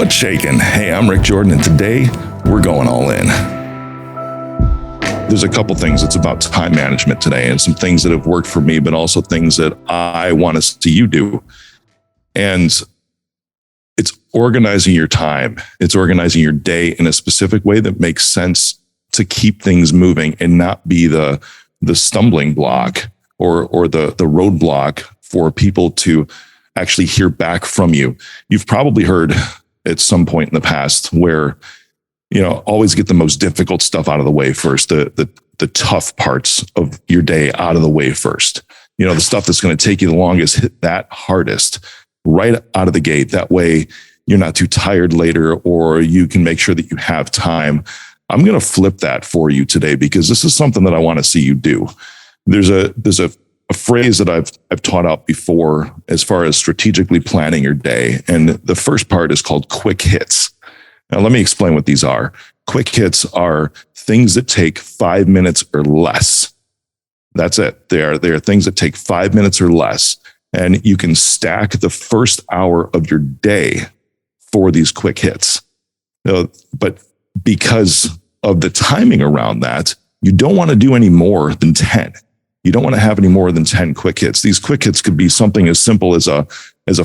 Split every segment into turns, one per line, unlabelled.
What's shakin'? Hey, I'm Rick Jordan, and today we're going all in. There's a couple things. It's about time management today and some things that have worked for me, but also things that I want to see you do. And it's organizing your time. It's organizing your day in a specific way that makes sense to keep things moving and not be the stumbling block or the roadblock for people to actually hear back from you. You've probably heard at some point in the past where, always get the most difficult stuff out of the way first, the tough parts of your day out of the way first. The stuff that's going to take you the longest, hit that hardest right out of the gate. That way you're not too tired later, or you can make sure that you have time. I'm going to flip that for you today because this is something that I want to see you do. There's a phrase that I've taught out before as far as strategically planning your day. And the first part is called quick hits. Now, let me explain what these are. Quick hits are things that take 5 minutes or less. That's it. They are things that take 5 minutes or less. And you can stack the first hour of your day for these quick hits. But because of the timing around that, you don't want to do any more than 10. You don't want to have any more than 10 quick hits. These quick hits could be something as simple as a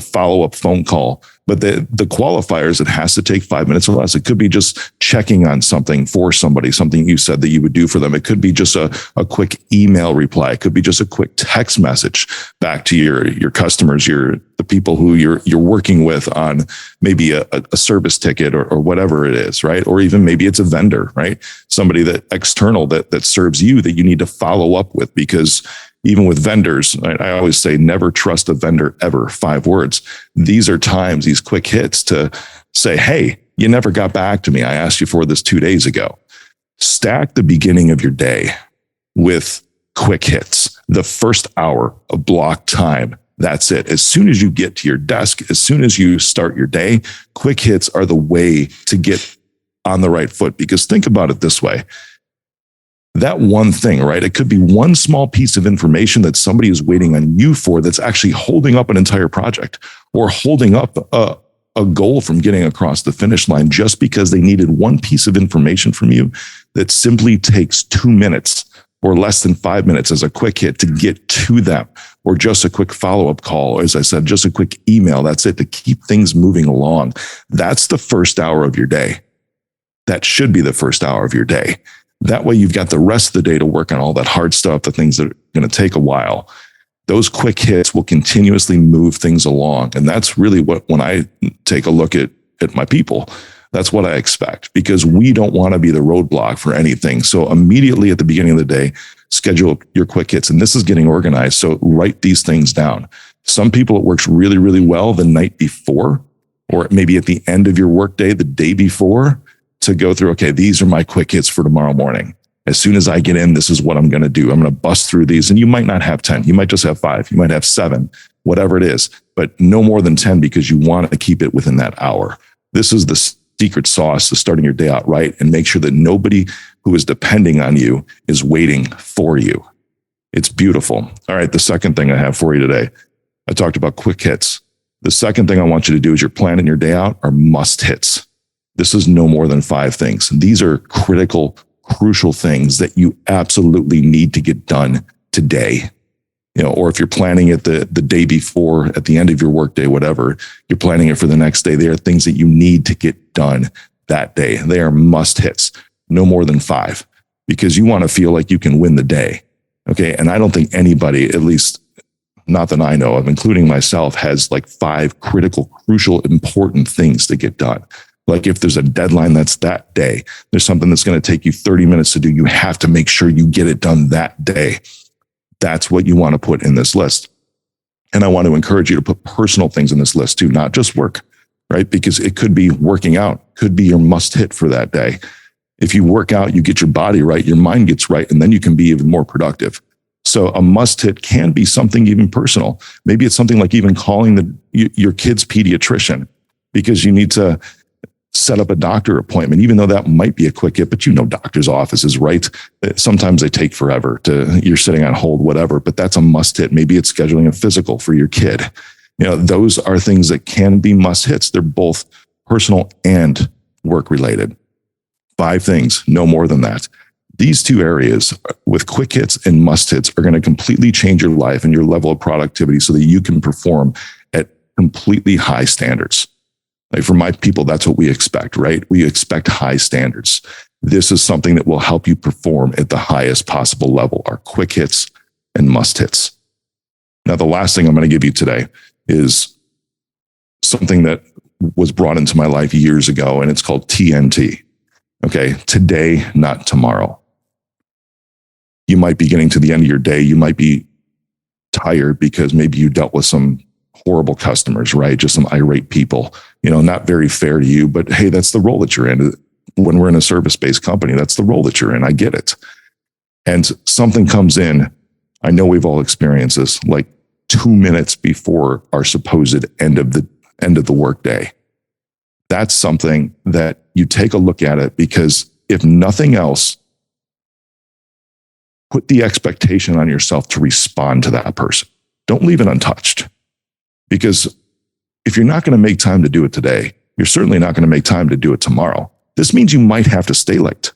follow-up phone call, but the qualifiers, it has to take 5 minutes or less. It could be just checking on something for somebody, something you said that you would do for them. It could be just a quick email reply. It could be just a quick text message back to your customers, the people who you're working with on maybe a service ticket or whatever it is, right? Or even maybe it's a vendor, right? Somebody that external that serves you that you need to follow up with, because even with vendors, I always say, never trust a vendor ever. 5 words. These are times, these quick hits to say, hey, you never got back to me. I asked you for this 2 days ago. Stack the beginning of your day with quick hits. The first hour of block time. That's it. As soon as you get to your desk, as soon as you start your day, quick hits are the way to get on the right foot. Because think about it this way. That one thing, right? It could be one small piece of information that somebody is waiting on you for that's actually holding up an entire project or holding up a goal from getting across the finish line just because they needed one piece of information from you that simply takes 2 minutes or less than 5 minutes as a quick hit to get to them, or just a quick follow-up call. As I said, just a quick email. That's it, to keep things moving along. That's the first hour of your day. That should be the first hour of your day. That way you've got the rest of the day to work on all that hard stuff, the things that are going to take a while. Those quick hits will continuously move things along. And that's really when I take a look at my people, that's what I expect, because we don't want to be the roadblock for anything. So immediately at the beginning of the day, schedule your quick hits. And this is getting organized. So write these things down. Some people, it works really, really well the night before, or maybe at the end of your workday, the day before, to go through, okay, these are my quick hits for tomorrow morning. As soon as I get in, this is what I'm going to do. I'm going to bust through these. And you might not have 10. You might just have 5. You might have 7, whatever it is, but no more than 10, because you want to keep it within that hour. This is the secret sauce to starting your day out right, and make sure that nobody who is depending on you is waiting for you. It's beautiful. All right. The second thing I have for you today, I talked about quick hits. The second thing I want you to do as you're planning your day out are must hits. This is no more than 5 things. These are critical, crucial things that you absolutely need to get done today. Or if you're planning it the day before, at the end of your workday, whatever, you're planning it for the next day. They are things that you need to get done that day. They are must hits, no more than 5, because you want to feel like you can win the day. Okay. And I don't think anybody, at least not that I know of, including myself, has like 5 critical, crucial, important things to get done. Like if there's a deadline that's that day, there's something that's going to take you 30 minutes to do, you have to make sure you get it done that day. That's what you want to put in this list. And I want to encourage you to put personal things in this list too, not just work, right? Because it could be working out, could be your must hit for that day. If you work out, you get your body right, your mind gets right, and then you can be even more productive. So a must hit can be something even personal. Maybe it's something like even calling your kid's pediatrician, because you need to set up a doctor appointment, even though that might be a quick hit, but doctor's offices, right? Sometimes they take forever you're sitting on hold, whatever, but that's a must hit. Maybe it's scheduling a physical for your kid. Those are things that can be must hits. They're both personal and work related. 5 things, no more than that. These 2 areas with quick hits and must hits are going to completely change your life and your level of productivity so that you can perform at completely high standards. Like for my people, that's what we expect, right? We expect high standards. This is something that will help you perform at the highest possible level, our quick hits and must hits. Now, the last thing I'm going to give you today is something that was brought into my life years ago, and it's called TNT. Okay, today, not tomorrow. You might be getting to the end of your day. You might be tired because maybe you dealt with some horrible customers, right? Just some irate people, not very fair to you, but hey, that's the role that you're in. When we're in a service-based company, that's the role that you're in. I get it. And something comes in. I know we've all experienced this, like 2 minutes before our supposed end of the workday. That's something that you take a look at it, because if nothing else, put the expectation on yourself to respond to that person. Don't leave it untouched. Because if you're not going to make time to do it today, you're certainly not going to make time to do it tomorrow. This means you might have to stay late.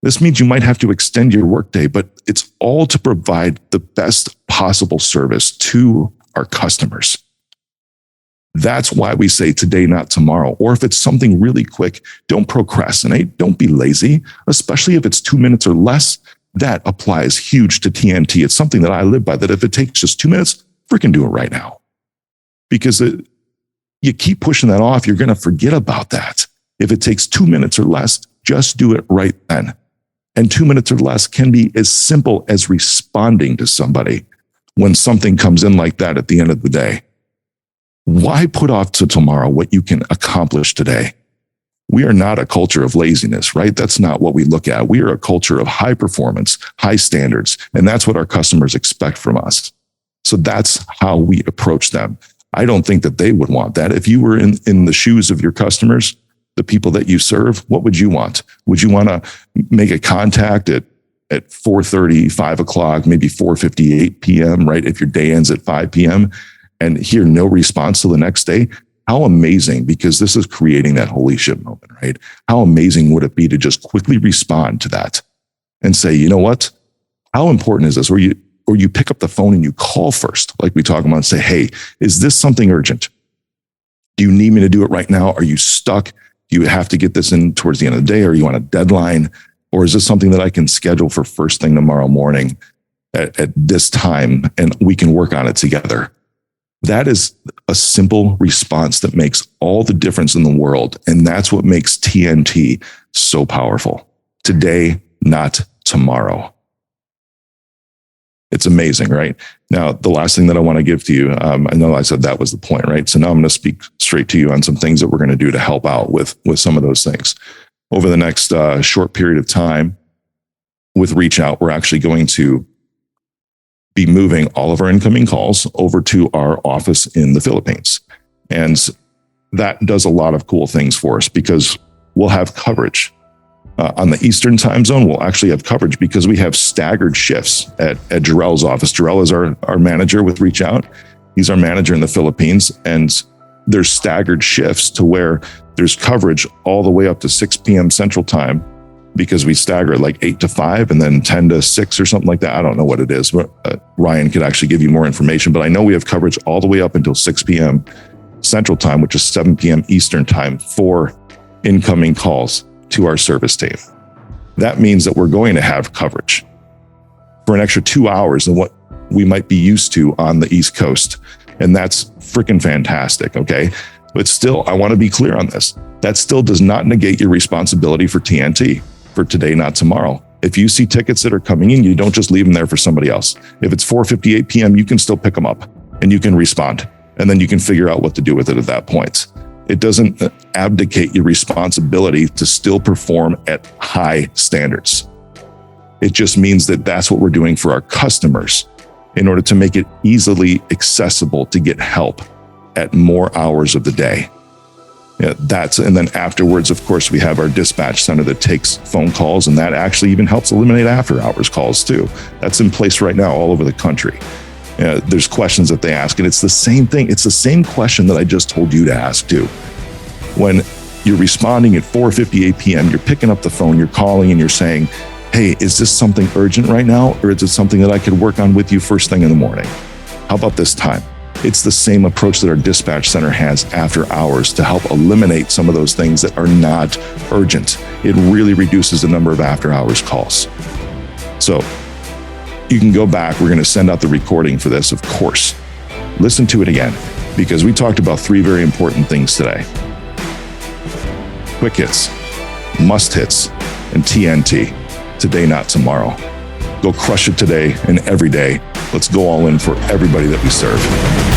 This means you might have to extend your workday, but it's all to provide the best possible service to our customers. That's why we say today, not tomorrow. Or if it's something really quick, don't procrastinate. Don't be lazy, especially if it's 2 minutes or less. That applies huge to TNT. It's something that I live by, that if it takes just 2 minutes, freaking do it right now. Because you keep pushing that off, you're going to forget about that. If it takes 2 minutes or less, just do it right then. And 2 minutes or less can be as simple as responding to somebody when something comes in like that at the end of the day. Why put off to tomorrow what you can accomplish today? We are not a culture of laziness, right? That's not what we look at. We are a culture of high performance, high standards, and that's what our customers expect from us. So that's how we approach them. I don't think that they would want that. If you were in the shoes of your customers, the people that you serve, what would you want? Would you want to make a contact at 4:30, 5 o'clock, maybe 4:58 p.m., right? If your day ends at 5 p.m. and hear no response till the next day? How amazing, because this is creating that holy shit moment, right? How amazing would it be to just quickly respond to that and say, you know what? How important is this? Or you pick up the phone and you call first, like we talk about, and say, hey, is this something urgent? Do you need me to do it right now? Are you stuck? Do you have to get this in towards the end of the day? Or are you on a deadline? Or is this something that I can schedule for first thing tomorrow morning at this time, and we can work on it together? That is a simple response that makes all the difference in the world. And that's what makes TNT so powerful. Today, not tomorrow. It's amazing, right? Now, the last thing that I want to give to you, I know I said that was the point, right? So now I'm going to speak straight to you on some things that we're going to do to help out with some of those things. Over the next short period of time with Reach Out, we're actually going to be moving all of our incoming calls over to our office in the Philippines. And that does a lot of cool things for us, because we'll have coverage. On the Eastern time zone, we'll actually have coverage because we have staggered shifts at Jarrell's office. Jarrell is our manager with Reach Out. He's our manager in the Philippines. And there's staggered shifts to where there's coverage all the way up to 6 p.m. Central Time, because we stagger like 8 to 5 and then 10 to 6 or something like that. I don't know what it is. Ryan could actually give you more information, but I know we have coverage all the way up until 6 p.m. Central Time, which is 7 p.m. Eastern Time, for incoming calls to our service team. That means that we're going to have coverage for an extra 2 hours than what we might be used to on the East Coast. And that's freaking fantastic, okay? But still, I want to be clear on this. That still does not negate your responsibility for TNT, for today, not tomorrow. If you see tickets that are coming in, you don't just leave them there for somebody else. If it's 4:58 p.m., you can still pick them up and you can respond. And then you can figure out what to do with it at that point. It doesn't abdicate your responsibility to still perform at high standards. It just means that that's what we're doing for our customers in order to make it easily accessible to get help at more hours of the day. Yeah, and then afterwards, of course, we have our dispatch center that takes phone calls, and that actually even helps eliminate after hours calls too. That's in place right now all over the country. There's questions that they ask, and it's the same thing. It's the same question that I just told you to ask too. When you're responding at 4:58 p.m. You're picking up the phone, you're calling, and you're saying, hey, is this something urgent right now? Or is it something that I could work on with you first thing in the morning? How about this time? It's the same approach that our dispatch center has after hours to help eliminate some of those things that are not urgent. It really reduces the number of after hours calls. So you can go back. We're going to send out the recording for this, of course. Listen to it again, because we talked about 3 very important things today. Quick hits, must hits, and TNT. Today, not tomorrow. Go crush it today and every day. Let's go all in for everybody that we serve.